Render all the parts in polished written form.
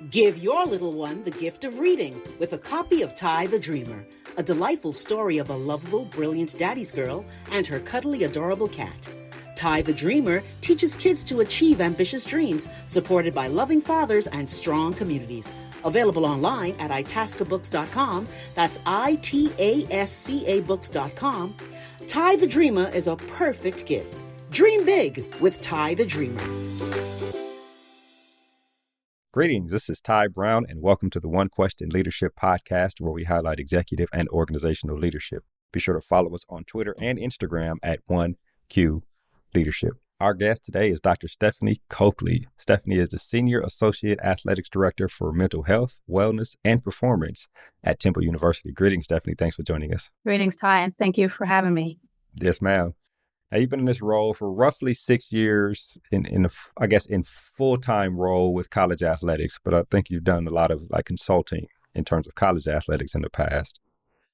Give your little one the gift of reading with a copy of Tai the Dreamer, a delightful story of a lovable, brilliant daddy's girl and her cuddly, adorable cat. Tai the Dreamer teaches kids to achieve ambitious dreams, supported by loving fathers and strong communities. Available online at itascabooks.com. That's ITASCA books.com. Tai the Dreamer is a perfect gift. Dream big with Tai the Dreamer. Greetings, this is Ty Brown, and welcome to the One Question Leadership Podcast, where we highlight executive and organizational leadership. Be sure to follow us on Twitter and Instagram at 1Q Leadership. Our guest today is Dr. Stephany Coakley. Stephany is the Senior Associate Athletics Director for Mental Health, Wellness, and Performance at Temple University. Greetings, Stephany. Thanks for joining us. Greetings, Ty, and thank you for having me. Yes, ma'am. Now, you've been in this role for roughly 6 years in full-time role with college athletics, but I think you've done a lot of consulting in terms of college athletics in the past.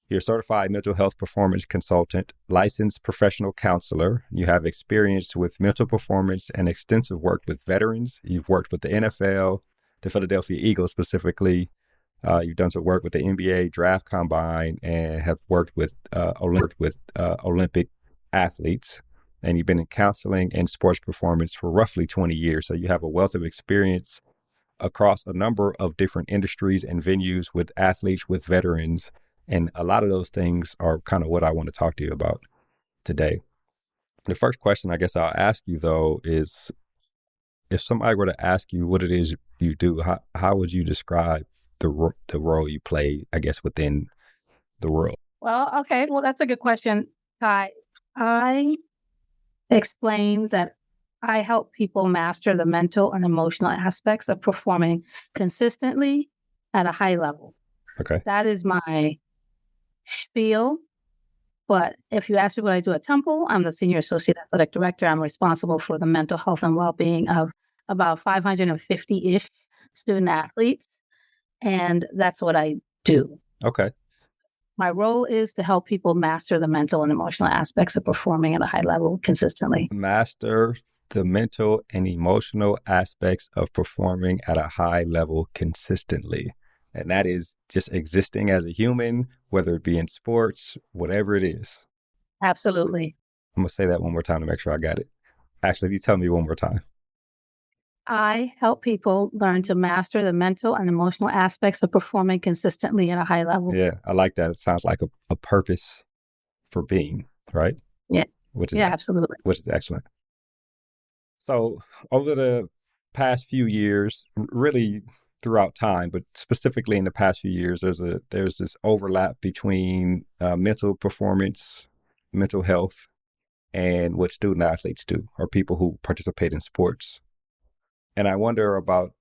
You're a certified mental health performance consultant, licensed professional counselor. You have experience with mental performance and extensive work with veterans. You've worked with the NFL, the Philadelphia Eagles specifically. You've done some work with the NBA Draft Combine and have worked with Olympic athletes. And you've been in counseling and sports performance for roughly 20 years. So you have a wealth of experience across a number of different industries and venues with athletes, with veterans. And a lot of those things are kind of what I want to talk to you about today. The first question I guess I'll ask you, though, is if somebody were to ask you what it is you do, how would you describe the role you play, I guess, within the world? Well, okay. Well, that's a good question, Ty. I explain that I help people master the mental and emotional aspects of performing consistently at a high level. Okay. That is my spiel. But if you ask me what I do at Temple, I'm the Senior Associate Athletic Director. I'm responsible for the mental health and well-being of about 550-ish student athletes. And that's what I do. Okay. My role is to help people master the mental and emotional aspects of performing at a high level consistently. Master the mental and emotional aspects of performing at a high level consistently. And that is just existing as a human, whether it be in sports, whatever it is. Absolutely. I'm going to say that one more time to make sure I got it. Actually, if you tell me one more time. I help people learn to master the mental and emotional aspects of performing consistently at a high level. Yeah, I like that. It sounds like a purpose for being, right? Yeah. Yeah, absolutely. Which is excellent. So over the past few years, really throughout time, but specifically in the past few years, there's this overlap between mental performance, mental health, and what student athletes do, or people who participate in sports. And I wonder about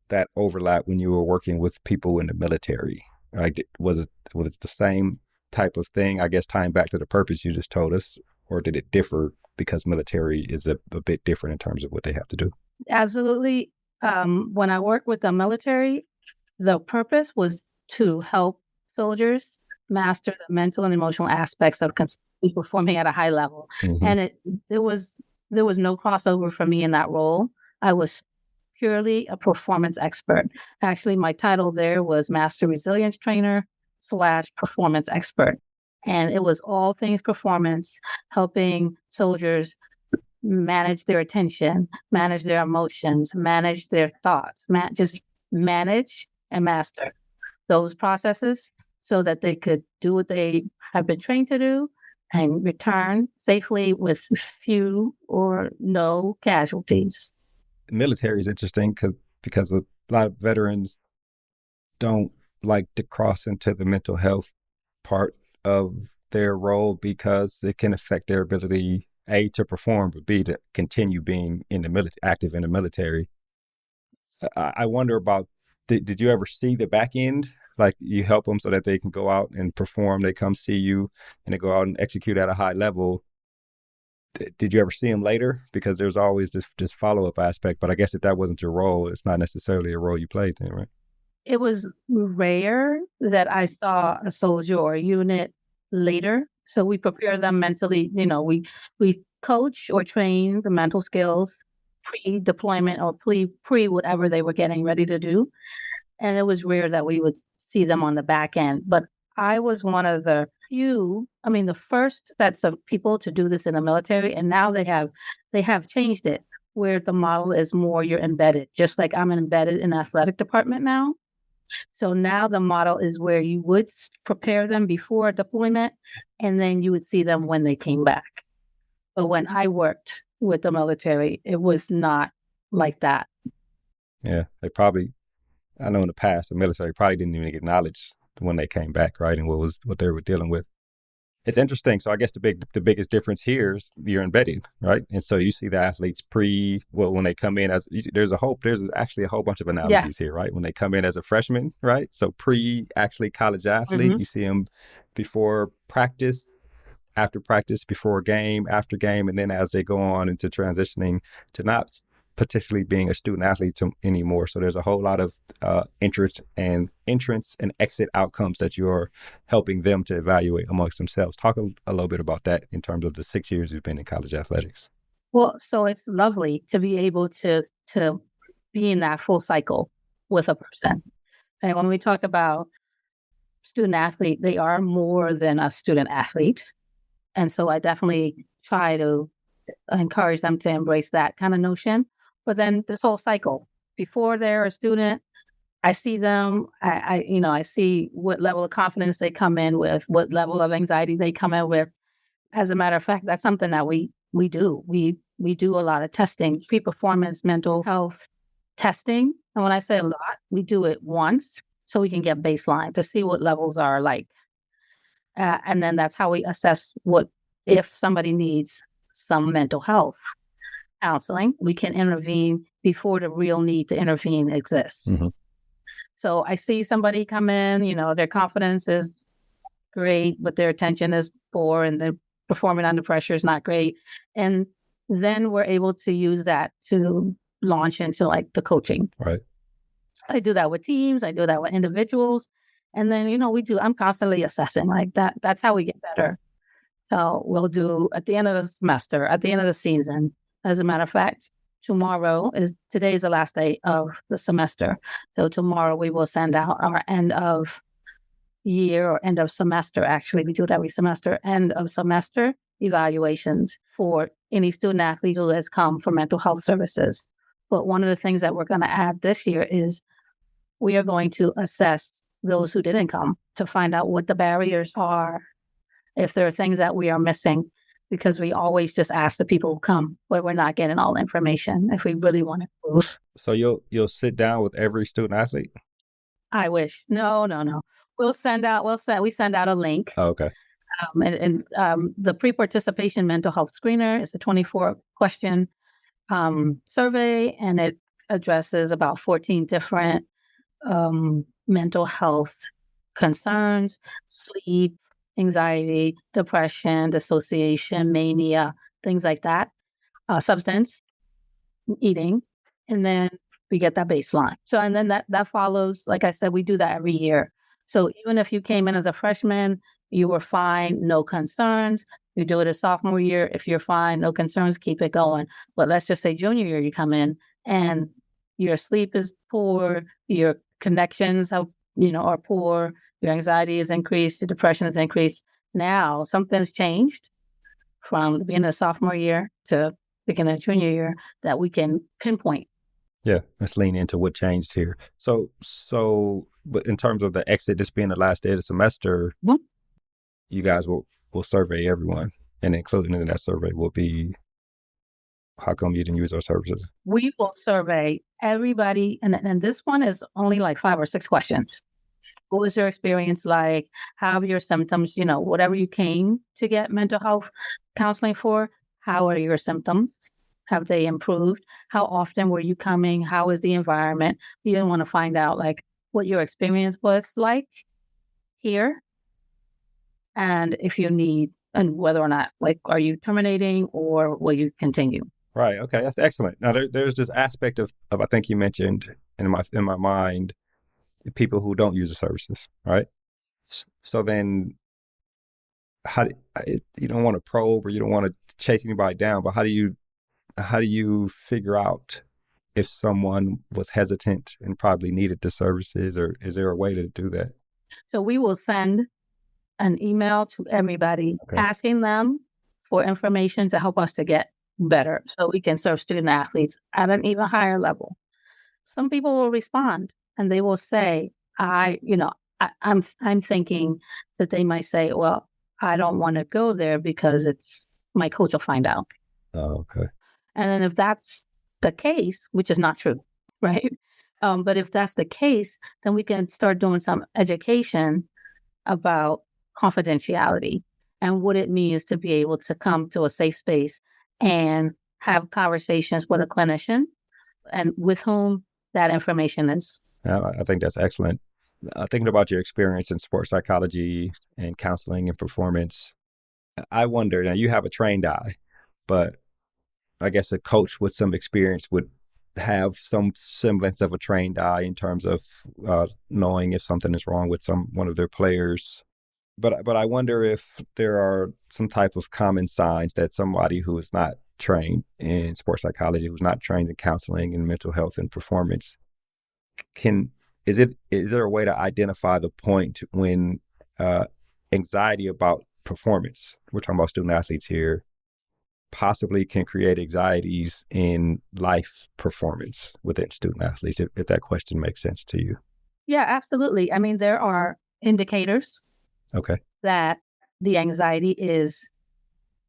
that overlap when you were working with people in the military. Like, was it the same type of thing, I guess, tying back to the purpose you just told us, or did it differ because military is a bit different in terms of what they have to do? Absolutely. When I worked with the military, the purpose was to help soldiers master the mental and emotional aspects of performing at a high level. Mm-hmm. And there was no crossover for me in that role. I was purely a performance expert. Actually, my title there was Master Resilience Trainer / Performance Expert. And it was all things performance, helping soldiers manage their attention, manage their emotions, manage their thoughts, just manage and master those processes so that they could do what they have been trained to do and return safely with few or no casualties. Military is interesting because a lot of veterans don't like to cross into the mental health part of their role because it can affect their ability, A, to perform, but B, to continue being in the active in the military. I wonder about, did you ever see the back end? Like, you help them so that they can go out and perform, they come see you, and they go out and execute at a high level. Did you ever see them later? Because there's always this follow-up aspect, but I guess if that wasn't your role, it's not necessarily a role you played then, right? It was rare that I saw a soldier or a unit later. So we prepare them mentally. We coach or train the mental skills pre-deployment or pre whatever they were getting ready to do. And it was rare that we would see them on the back end. But I was one of the few, the first sets of people to do this in the military. And now they have changed it where the model is more you're embedded, just like I'm embedded in the athletic department now. So now the model is where you would prepare them before deployment, and then you would see them when they came back. But when I worked with the military, it was not like that. Yeah, they probably, I know in the past, the military probably didn't even acknowledge when they came back, right? And what they were dealing with. It's interesting. So I guess the biggest difference here is you're embedded, right? And so you see the athletes when they come in there's actually a whole bunch of analogies here, right? When they come in as a freshman, right? So actually college athlete, you see them before practice, after practice, before game, after game, and then as they go on into transitioning to not particularly being a student athlete anymore. So there's a whole lot of entrance and exit outcomes that you're helping them to evaluate amongst themselves. Talk a little bit about that in terms of the 6 years you've been in college athletics. Well, so it's lovely to be able to be in that full cycle with a person. And when we talk about student athlete, they are more than a student athlete. And so I definitely try to encourage them to embrace that kind of notion. But then this whole cycle, before they're a student, I see them, I see what level of confidence they come in with, what level of anxiety they come in with. As a matter of fact, that's something that we do. We do a lot of testing, pre-performance mental health testing. And when I say a lot, we do it once so we can get baseline to see what levels are like. And then that's how we assess if somebody needs some mental health counseling, we can intervene before the real need to intervene exists. Mm-hmm. So I see somebody come in, their confidence is great, but their attention is poor and their performing under pressure is not great. And then we're able to use that to launch into like the coaching. Right. I do that with teams. I do that with individuals. And then, I'm constantly assessing like that. That's how we get better. So we'll do at the end of the semester, at the end of the season. As a matter of fact, today is the last day of the semester. So tomorrow we will send out our end of year or end of semester. Actually, we do it every semester, end of semester evaluations for any student athlete who has come for mental health services. But one of the things that we're going to add this year is we are going to assess those who didn't come to find out what the barriers are, if there are things that we are missing, because we always just ask the people who come, but we're not getting all the information if we really want to improve. So you'll sit down with every student athlete? I wish. No. We send out a link. Oh, okay. The pre-participation mental health screener is a 24-question survey, and it addresses about 14 different mental health concerns: sleep, anxiety, depression, dissociation, mania, things like that, substance, eating, and then we get that baseline. So, and then that follows, like I said, we do that every year. So even if you came in as a freshman, you were fine, no concerns. You do it a sophomore year. If you're fine, no concerns, keep it going. But let's just say junior year, you come in and your sleep is poor, your connections are poor, your anxiety is increased, your depression is increased. Now something's changed from the beginning of sophomore year to beginning of junior year that we can pinpoint. Yeah, let's lean into what changed here. So, but in terms of the exit, this being the last day of the semester, you guys will survey everyone, and including in that survey will be, how come you didn't use our services? We will survey everybody, and this one is only like 5 or 6 questions. What was your experience like? How are your symptoms? Whatever you came to get mental health counseling for, how are your symptoms? Have they improved? How often were you coming? How is the environment? You didn't want to find out like what your experience was like here, and if you need, and whether or not, like, are you terminating or will you continue? Right. Okay. That's excellent. Now there's this aspect of I think you mentioned in my mind, people who don't use the services, right? So then, you don't want to probe or you don't want to chase anybody down, but how do you figure out if someone was hesitant and probably needed the services, or is there a way to do that? So we will send an email to everybody asking them for information to help us to get better so we can serve student athletes at an even higher level. Some people will respond and they will say, I'm thinking that they might say, well, I don't want to go there because it's my coach will find out. Oh, okay. And then if that's the case, which is not true, right? But if that's the case, then we can start doing some education about confidentiality and what it means to be able to come to a safe space and have conversations with a clinician and with whom that information is. I think that's excellent. Thinking about your experience in sports psychology and counseling and performance, I wonder, now you have a trained eye, but I guess a coach with some experience would have some semblance of a trained eye in terms of knowing if something is wrong with one of their players. But I wonder if there are some type of common signs that somebody who is not trained in sports psychology, who's not trained in counseling and mental health and performance, is there a way to identify the point when anxiety about performance, we're talking about student athletes here, possibly can create anxieties in life performance within student athletes, if that question makes sense to you? Yeah, absolutely. I mean, there are indicators that the anxiety is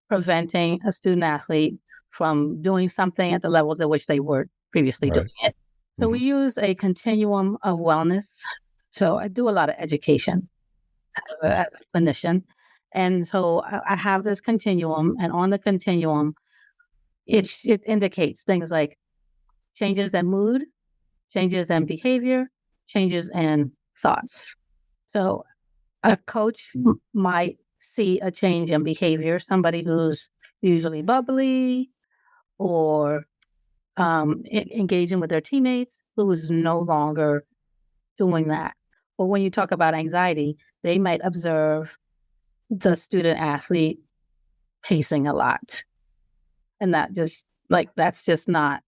preventing a student athlete from doing something at the levels at which they were previously doing it. So we use a continuum of wellness. So I do a lot of education as a clinician. And so I have this continuum, and on the continuum, it indicates things like changes in mood, changes in behavior, changes in thoughts. So a coach might see a change in behavior, somebody who's usually bubbly or engaging with their teammates, who is no longer doing that. But when you talk about anxiety, they might observe the student athlete pacing a lot. And that's just not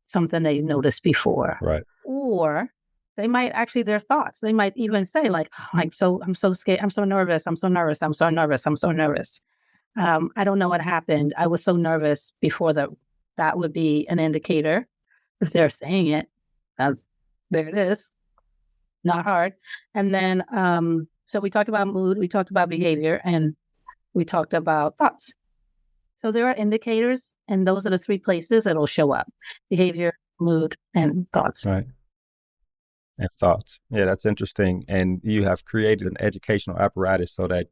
something they noticed before. Right. Or they might actually, their thoughts, they might even say like, I'm so scared. I'm so nervous. I'm so nervous. I'm so nervous. I'm so nervous. I don't know what happened. I was so nervous before that would be an indicator. If they're saying it, there it is. Not hard. And then, so we talked about mood, we talked about behavior, and we talked about thoughts. So there are indicators, and those are the three places it'll show up: behavior, mood, and thoughts. Right. And thoughts. Yeah, that's interesting. And you have created an educational apparatus so that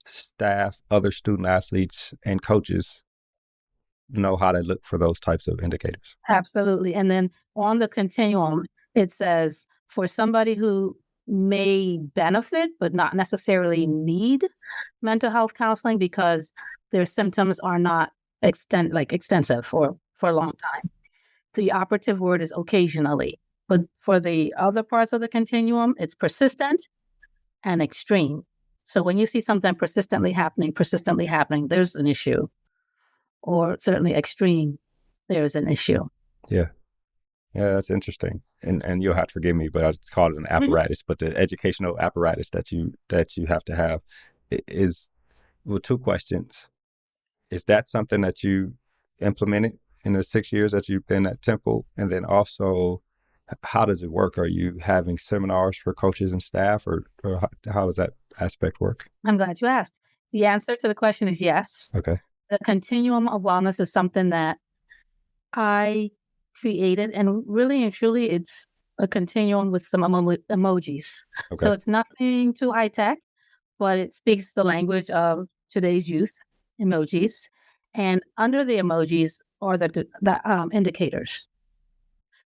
staff, other student athletes, and coaches know how to look for those types of indicators. Absolutely. And then on the continuum, it says for somebody who may benefit but not necessarily need mental health counseling because their symptoms are not extensive for a long time. The operative word is occasionally. But for the other parts of the continuum, it's persistent and extreme. So when you see something persistently happening, there's an issue. Or certainly extreme, there's an issue. Yeah. Yeah, that's interesting. And you'll have to forgive me, but I call it an apparatus, but the educational apparatus that you have to have is, well, two questions. Is that something that you implemented in the 6 years that you've been at Temple? And then also, how does it work? Are you having seminars for coaches and staff, or how does that aspect work? I'm glad you asked. The answer to the question is yes. Okay. The continuum of wellness is something that I created, and really and truly, it's a continuum with some emojis. Okay. So it's nothing too high tech, but it speaks the language of today's youth, emojis. And under the emojis are the indicators.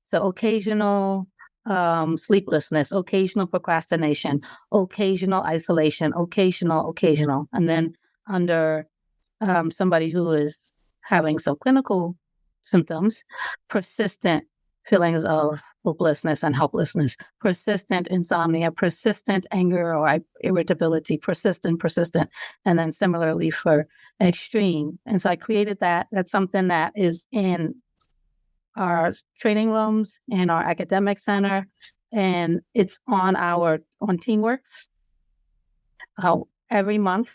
So occasional sleeplessness, occasional procrastination, occasional isolation, occasional. And then under somebody who is having some clinical symptoms, persistent feelings of hopelessness and helplessness, persistent insomnia, persistent anger or irritability, persistent. And then similarly for extreme. And so I created that. That's something that is in our training rooms and our academic center, and it's on TeamWorks. Every month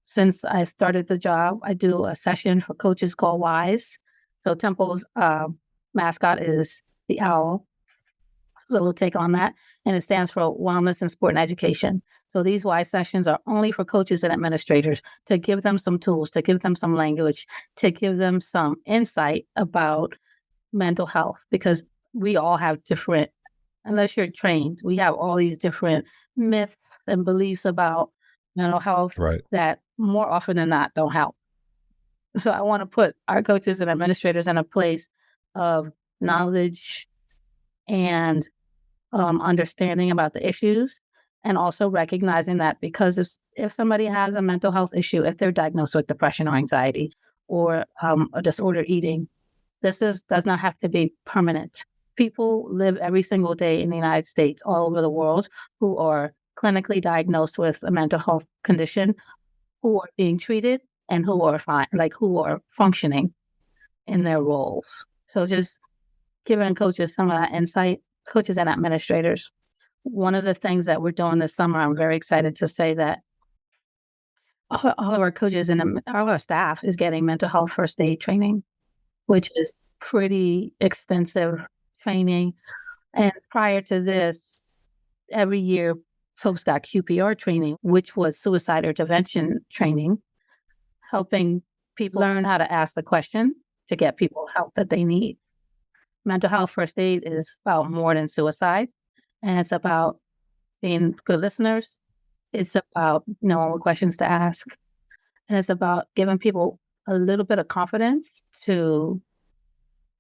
since I started the job, I do a session for coaches called WISE. So Temple's mascot is the owl. So we'll take on that, and it stands for Wellness and Sport and Education. So these WISE sessions are only for coaches and administrators to give them some tools, to give them some language, to give them some insight about mental health, because we all have different, unless you're trained, we have all these different myths and beliefs about mental health that more often than not don't help. So I want to put our coaches and administrators in a place of knowledge and understanding about the issues, and also recognizing that because if somebody has a mental health issue, if they're diagnosed with depression or anxiety or a disordered eating, does not have to be permanent. People live every single day in the United States, all over the world, who are clinically diagnosed with a mental health condition, who are being treated, and who are fine, who are functioning in their roles. So just giving coaches some of that insight, coaches and administrators. One of the things that we're doing this summer, I'm very excited to say that all of our coaches and all our staff is getting mental health first aid training, which is pretty extensive training. And prior to this, every year, folks got QPR training, which was suicide intervention training, helping people learn how to ask the question to get people help that they need. Mental health first aid is about more than suicide, and it's about being good listeners. It's about knowing what questions to ask, and it's about giving people a little bit of confidence to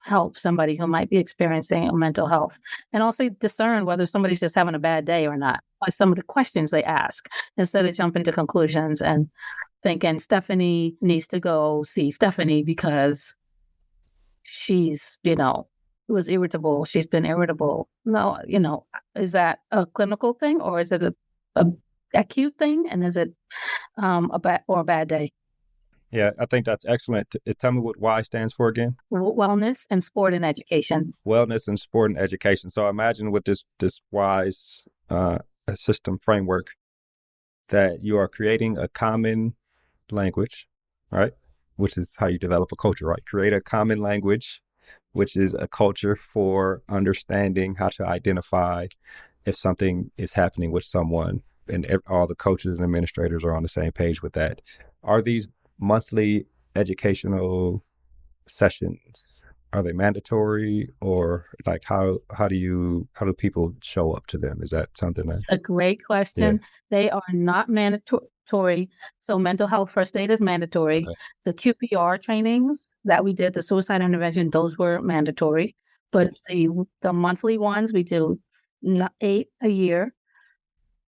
help somebody who might be experiencing mental health, and also discern whether somebody's just having a bad day or not by some of the questions they ask, instead of jumping to conclusions and thinking Stephany needs to go see Stephany because she's, was irritable. She's been irritable. No, is that a clinical thing, or is it a acute thing? And is it a bad day? Yeah, I think that's excellent. Tell me what Y stands for again. Wellness and Sport and Education. Wellness and Sport and Education. So I imagine with this WISE system framework that you are creating a common language, right? Which is how you develop a culture, right? Create a common language, which is a culture for understanding how to identify if something is happening with someone, and all the coaches and administrators are on the same page with that. Are these monthly educational sessions, are they mandatory, or how do people show up to them? Is that something that's a great question? Yeah. They are not mandatory. So mental health first aid is mandatory. Okay. The QPR trainings that we did, the suicide intervention, those were mandatory. But the monthly ones, we do 8 a year.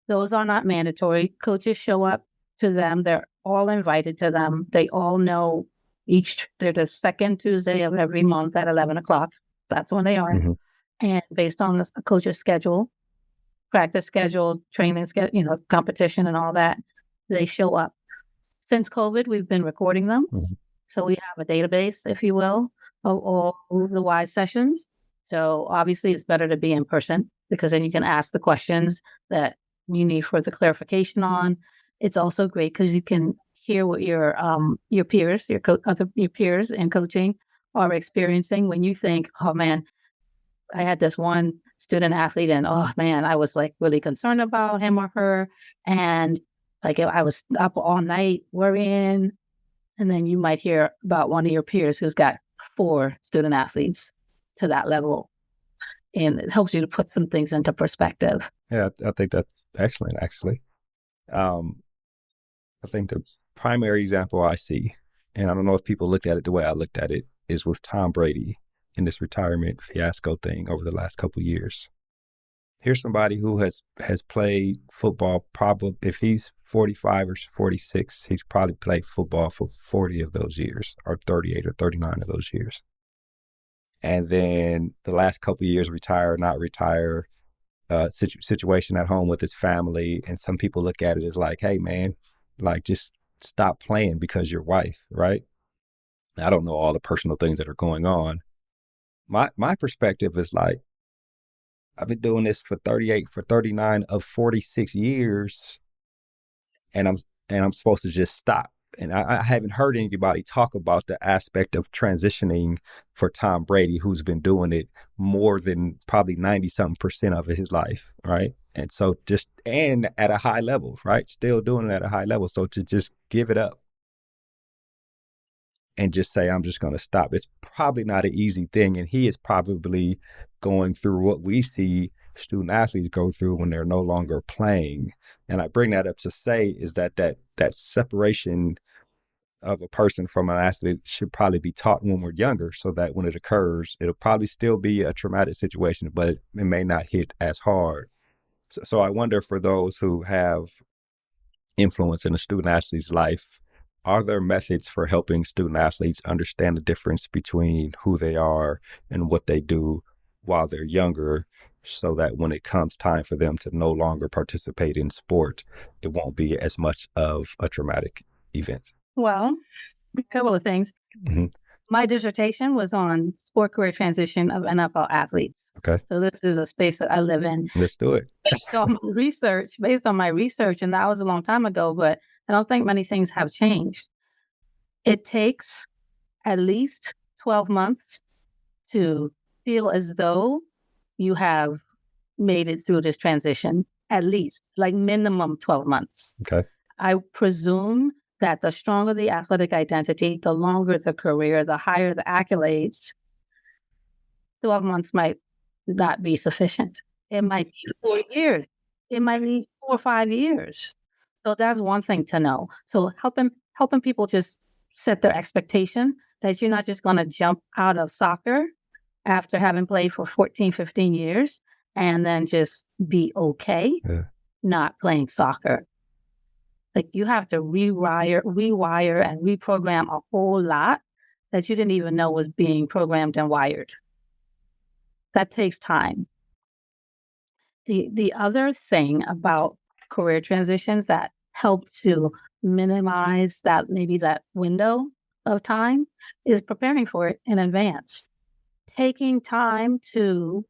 Those are not mandatory. Coaches show up to them. They're all invited to them. They all know they're the second Tuesday of every month at 11 o'clock. That's when they are. Mm-hmm. And based on a coach's schedule, practice schedule, training schedule, competition and all that, they show up. Since COVID, we've been recording them. Mm-hmm. So we have a database, if you will, of all the WISE sessions. So obviously it's better to be in person, because then you can ask the questions that you need further clarification on. It's also great because you can hear what your peers, your peers in coaching are experiencing. When you think, oh man, I had this one student athlete, and oh man, I was really concerned about him or her, and I was up all night worrying. And then you might hear about one of your peers who's got 4 student athletes to that level, and it helps you to put some things into perspective. Yeah, I think that's excellent, actually. I think the primary example I see, and I don't know if people looked at it the way I looked at it, is with Tom Brady in this retirement fiasco thing over the last couple of years. Here's somebody who has played football, probably if he's 45 or 46, he's probably played football for 40 of those years, or 38 or 39 of those years. And then the last couple of years, retire, not retire, situation at home with his family. And some people look at it as hey man, just stop playing because your wife, right? I don't know all the personal things that are going on, my perspective is like, I've been doing this for 39 of 46 years, and I'm supposed to just stop. And I haven't heard anybody talk about the aspect of transitioning for Tom Brady, who's been doing it more than probably 90-something% of his life, right? And so and at a high level, right? Still doing it at a high level. So to just give it up and just say, I'm just going to stop, it's probably not an easy thing. And he is probably going through what we see student athletes go through when they're no longer playing. And I bring that up to say is that separation of a person from an athlete should probably be taught when we're younger, so that when it occurs, it'll probably still be a traumatic situation, but it may not hit as hard. So I wonder, for those who have influence in a student athlete's life, are there methods for helping student athletes understand the difference between who they are and what they do while they're younger, so that when it comes time for them to no longer participate in sport, it won't be as much of a traumatic event? Well, a couple of things. Mm-hmm. My dissertation was on sport career transition of NFL athletes. Okay. So this is a space that I live in. Let's do it. Based on my research, and that was a long time ago, but I don't think many things have changed. It takes at least 12 months to feel as though you have made it through this transition, at least, like minimum 12 months. Okay. I presume that the stronger the athletic identity, the longer the career, the higher the accolades, 12 months might not be sufficient. It might be 4 years. It might be 4 or 5 years. So that's one thing to know. So helping people just set their expectation that you're not just going to jump out of soccer after having played for 14, 15 years and then just be okay not playing soccer. Like, you have to rewire and reprogram a whole lot that you didn't even know was being programmed and wired. That takes time. The other thing about career transitions that help to minimize that window of time is preparing for it in advance. Taking time to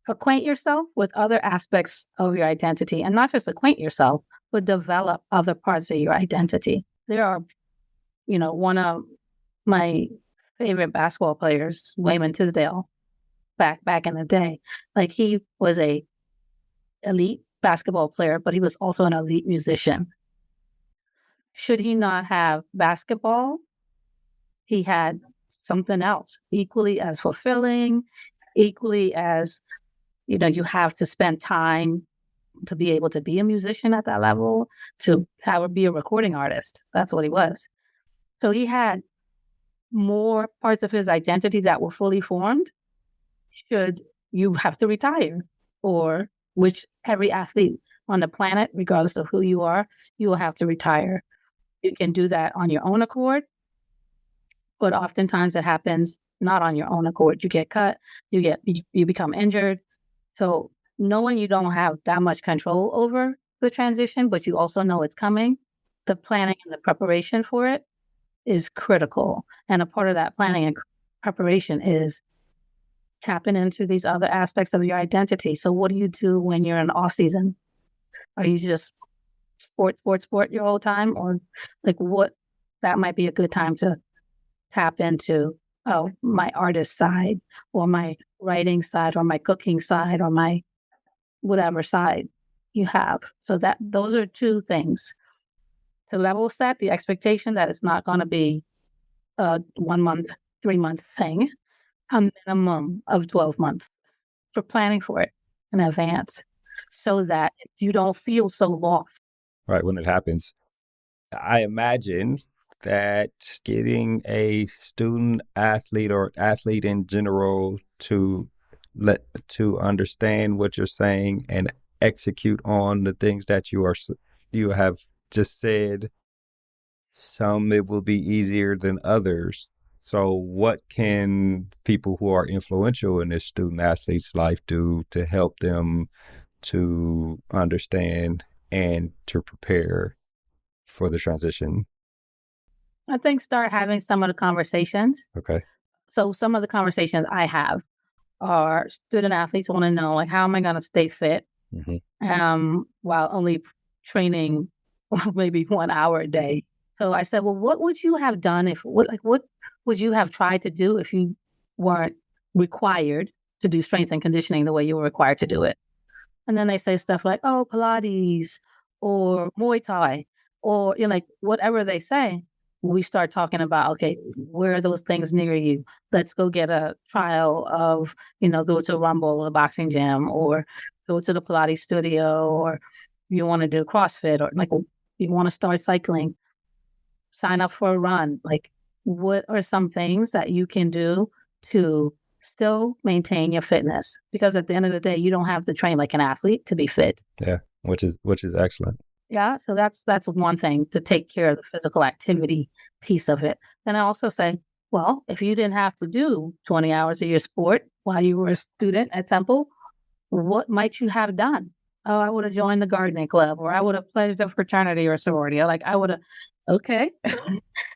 acquaint yourself with other aspects of your identity, and not just acquaint yourself, but develop other parts of your identity. There are, one of my favorite basketball players, Wayman Tisdale, back in the day. Like, he was a elite basketball player, but he was also an elite musician. Should he not have basketball, he had something else equally as fulfilling, equally as, you have to spend time to be able to be a musician at that level, to be a recording artist. That's what he was. So he had more parts of his identity that were fully formed. Should you have to retire, or which every athlete on the planet, regardless of who you are, you will have to retire. You can do that on your own accord, but oftentimes it happens not on your own accord. You get cut, you become injured. So knowing you don't have that much control over the transition, but you also know it's coming, the planning and the preparation for it is critical. And a part of that planning and preparation is tapping into these other aspects of your identity. So what do you do when you're in off season? Are you just sport your whole time? Or that might be a good time to tap into, my artist side, or my writing side, or my cooking side, or my whatever side you have. So those are two things. To level set the expectation that it's not going to be a 1 month, 3 month thing, a minimum of 12 months for planning for it in advance, so that you don't feel so lost. Right, when it happens. I imagine that getting a student athlete or athlete in general to understand what you're saying and execute on the things that you have just said, some it will be easier than others. So what can people who are influential in this student athlete's life do to help them to understand and to prepare for the transition? I think start having some of the conversations. Okay. So some of the conversations I have are student athletes want to know, like, how am I going to stay fit while only training maybe 1 hour a day? So I said, well, what would you have done what would you have tried to do if you weren't required to do strength and conditioning the way you were required to do it? And then they say stuff like, oh, Pilates or Muay Thai or, like whatever they say. We start talking about, okay, where are those things near you? Let's go get a trial of, go to a Rumble, a boxing gym, or go to the Pilates studio, or you want to do CrossFit, or like you want to start cycling, sign up for a run. Like, what are some things that you can do to still maintain your fitness? Because at the end of the day, you don't have to train like an athlete to be fit. Yeah, which is excellent. Yeah, so that's one thing, to take care of the physical activity piece of it. Then I also say, well, if you didn't have to do 20 hours of your sport while you were a student at Temple, what might you have done? Oh, I would have joined the gardening club, or I would have pledged a fraternity or sorority. Like I would have, okay.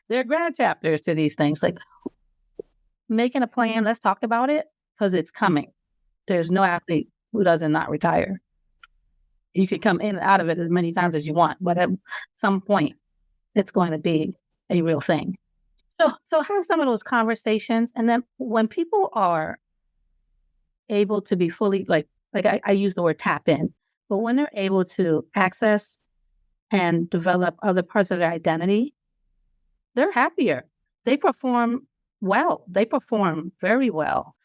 There are grad chapters to these things. Like, making a plan, let's talk about it, because it's coming. There's no athlete who doesn't not retire. You can come in and out of it as many times as you want, but at some point, it's going to be a real thing. So have some of those conversations, and then when people are able to be fully, like I use the word tap in, but when they're able to access and develop other parts of their identity, they're happier. They perform well. They perform very well,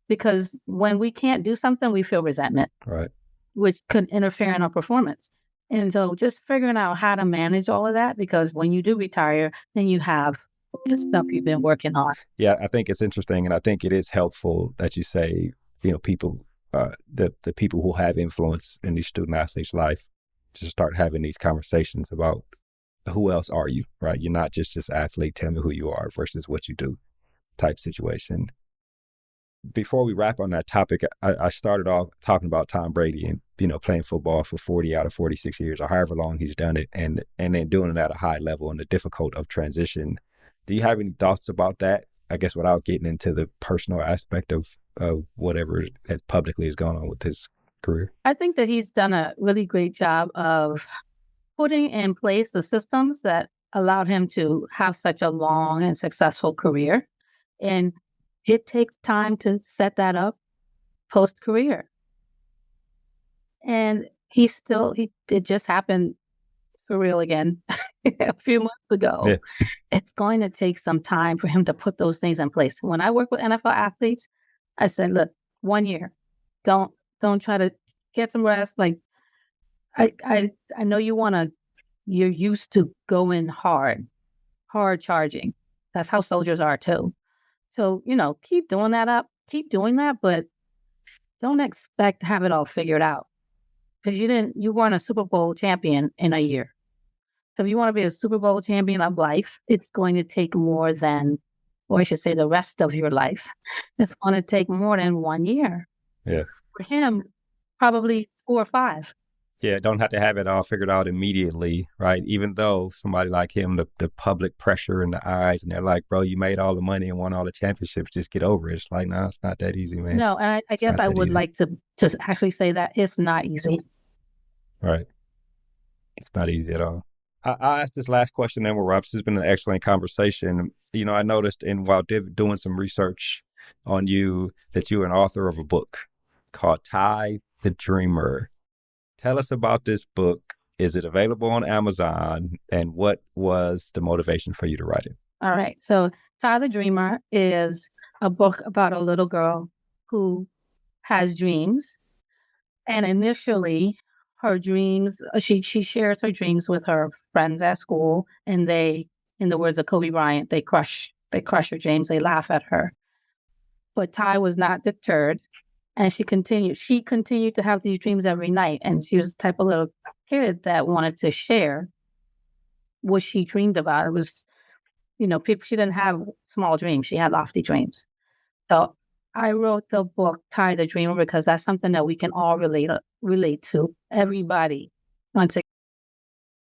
because when we can't do something, we feel resentment. Right. Which could interfere in our performance. And so just figuring out how to manage all of that, because when you do retire, then you have the stuff you've been working on. Yeah, I think it's interesting. And I think it is helpful that you say, people, the people who have influence in these student athletes' life, to start having these conversations about who else are you, right? You're not just this athlete, tell me who you are versus what you do type situation. Before we wrap on that topic, I started off talking about Tom Brady and, playing football for 40 out of 46 years or however long he's done it, and then doing it at a high level and the difficult of transition. Do you have any thoughts about that? I guess without getting into the personal aspect of whatever that publicly is going on with his career. I think that he's done a really great job of putting in place the systems that allowed him to have such a long and successful career. And it takes time to set that up post-career. And it just happened for real again a few months ago. Yeah. It's going to take some time for him to put those things in place. When I work with NFL athletes, I said, look, 1 year, don't try to get some rest. Like, I know you're used to going hard charging. That's how soldiers are too. So, keep doing that, but don't expect to have it all figured out, because you weren't a Super Bowl champion in a year. So if you want to be a Super Bowl champion of life, it's going to take more than, or I should say the rest of your life. It's going to take more than 1 year. Yeah. For him, probably 4 or 5. Yeah, don't have to have it all figured out immediately, right? Even though somebody like him, the public pressure in the eyes, and they're like, bro, you made all the money and won all the championships, just get over it. It's like, no, it's not that easy, man. No, and I guess I would like to just actually say that it's not easy. Right. It's not easy at all. I asked this last question, then we'll wrap. This has been an excellent conversation. I noticed while doing some research on you that you're an author of a book called Tai the Dreamer. Tell us about this book. Is it available on Amazon? And what was the motivation for you to write it? All right. So Tai the Dreamer is a book about a little girl who has dreams. And initially, her dreams, she shares her dreams with her friends at school. And they, in the words of Kobe Bryant, they crush her dreams. They laugh at her. But Tai was not deterred. And she continued to have these dreams every night. And she was the type of little kid that wanted to share what she dreamed about. It was, she didn't have small dreams. She had lofty dreams. So I wrote the book, Tai the Dreamer, because that's something that we can all relate to. Everybody wants to